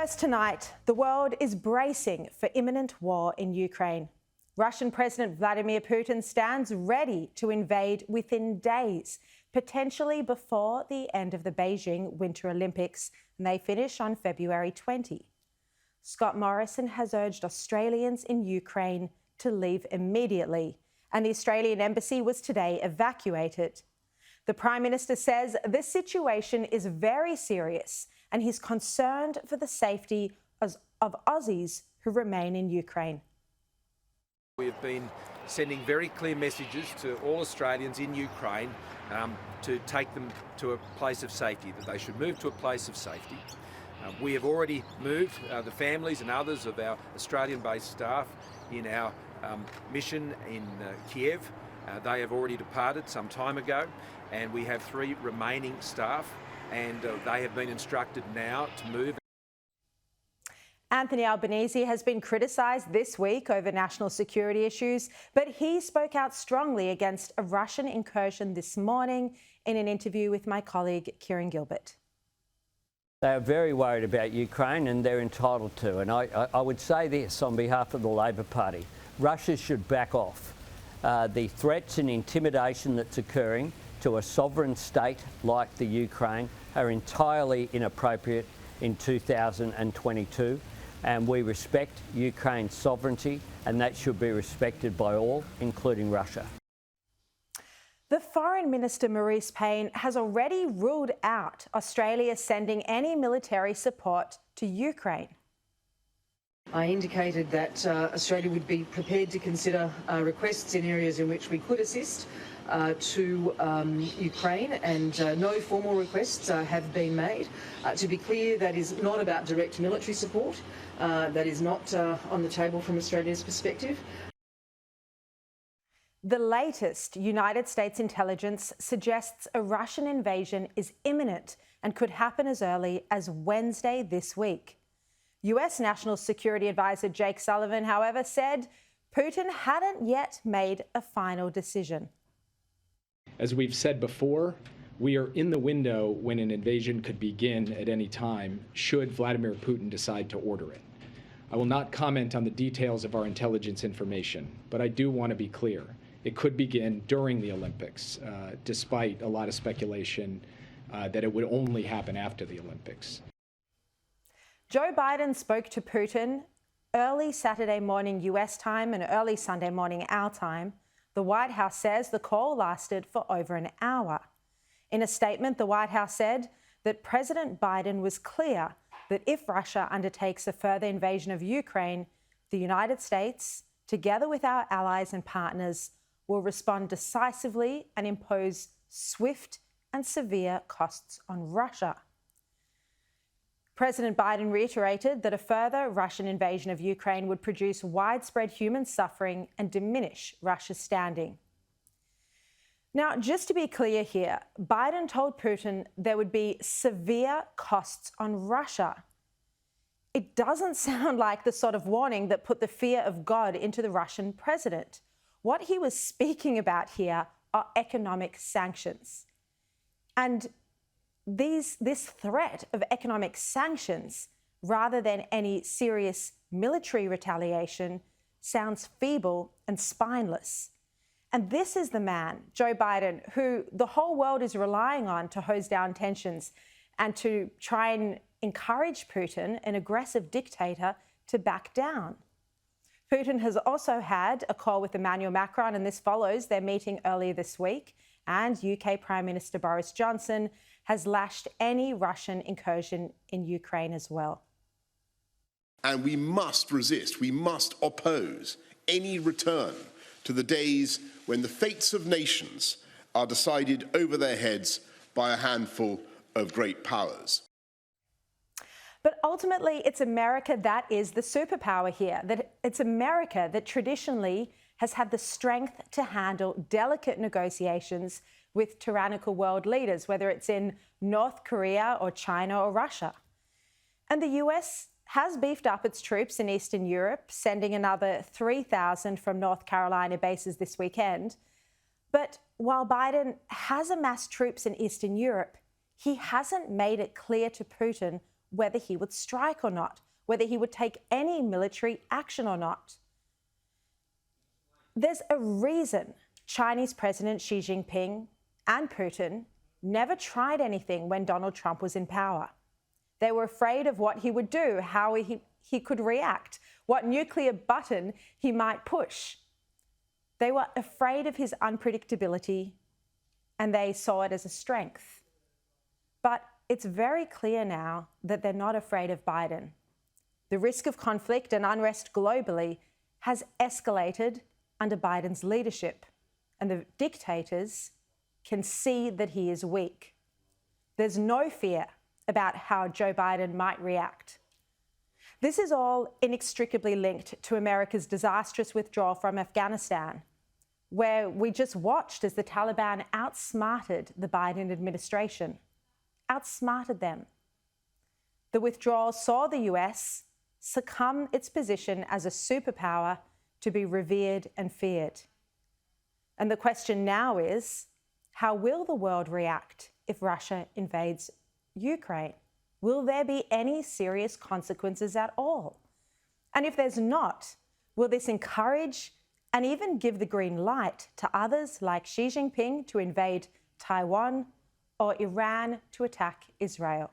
First tonight, the world is bracing for imminent war in Ukraine. Russian President Vladimir Putin stands ready to invade within days, potentially before the end of the Beijing Winter Olympics, and they finish on February 20. Scott Morrison has urged Australians in Ukraine to leave immediately, and the Australian embassy was today evacuated. The Prime Minister says this situation is very serious and he's concerned for the safety of Aussies who remain in Ukraine. We've been sending very clear messages to all Australians in Ukraine to take them to a place of safety, that they should move to a place of safety. We have already moved the families and others of our Australian-based staff in our mission in Kiev. They have already departed some time ago, and we have 3 remaining staff, and they have been instructed now to move. Anthony Albanese has been criticised this week over national security issues, but he spoke out strongly against a Russian incursion this morning in an interview with my colleague Kieran Gilbert. They are very worried about Ukraine, and they're entitled to. And I would say this on behalf of the Labor Party: Russia should back off. The threats and intimidation that's occurring to a sovereign state like the Ukraine are entirely inappropriate in 2022, and we respect Ukraine's sovereignty, and that should be respected by all, including Russia. The Foreign Minister Marise Payne has already ruled out Australia sending any military support to Ukraine. I indicated that Australia would be prepared to consider requests in areas in which we could assist to Ukraine, and no formal requests have been made. To be clear, that is not about direct military support. That is not on the table from Australia's perspective. The latest United States intelligence suggests a Russian invasion is imminent and could happen as early as Wednesday this week. US National Security Advisor Jake Sullivan, however, said Putin hadn't yet made a final decision. As we've said before, we are in the window when an invasion could begin at any time, should Vladimir Putin decide to order it. I will not comment on the details of our intelligence information, but I do want to be clear. It could begin during the Olympics, despite a lot of speculation that it would only happen after the Olympics. Joe Biden spoke to Putin early Saturday morning US time and early Sunday morning our time. The White House says the call lasted for over an hour. In a statement, the White House said that President Biden was clear that if Russia undertakes a further invasion of Ukraine, the United States, together with our allies and partners, will respond decisively and impose swift and severe costs on Russia. President Biden reiterated that a further Russian invasion of Ukraine would produce widespread human suffering and diminish Russia's standing. Now, just to be clear here, Biden told Putin there would be severe costs on Russia. It doesn't sound like the sort of warning that put the fear of God into the Russian president. What he was speaking about here are economic sanctions. And this threat of economic sanctions, rather than any serious military retaliation, sounds feeble and spineless. And this is the man, Joe Biden, who the whole world is relying on to hose down tensions and to try and encourage Putin, an aggressive dictator, to back down. Putin has also had a call with Emmanuel Macron, and this follows their meeting earlier this week. And UK Prime Minister Boris Johnson has lashed any Russian incursion in Ukraine as well. And we must resist, we must oppose any return to the days when the fates of nations are decided over their heads by a handful of great powers. But ultimately, it's America that is the superpower here. That it's America that traditionally has had the strength to handle delicate negotiations with tyrannical world leaders, whether it's in North Korea or China or Russia. And the US has beefed up its troops in Eastern Europe, sending another 3,000 from North Carolina bases this weekend. But while Biden has amassed troops in Eastern Europe, he hasn't made it clear to Putin whether he would strike or not, whether he would take any military action or not. There's a reason Chinese President Xi Jinping and Putin never tried anything when Donald Trump was in power. They were afraid of what he would do, how he could react, what nuclear button he might push. They were afraid of his unpredictability, and they saw it as a strength. But it's very clear now that they're not afraid of Biden. The risk of conflict and unrest globally has escalated under Biden's leadership, and the dictators can see that he is weak. There's no fear about how Joe Biden might react. This is all inextricably linked to America's disastrous withdrawal from Afghanistan, where we just watched as the Taliban outsmarted the Biden administration, outsmarted them. The withdrawal saw the US succumb its position as a superpower to be revered and feared. And the question now is, how will the world react if Russia invades Ukraine? Will there be any serious consequences at all? And if there's not, will this encourage and even give the green light to others like Xi Jinping to invade Taiwan or Iran to attack Israel?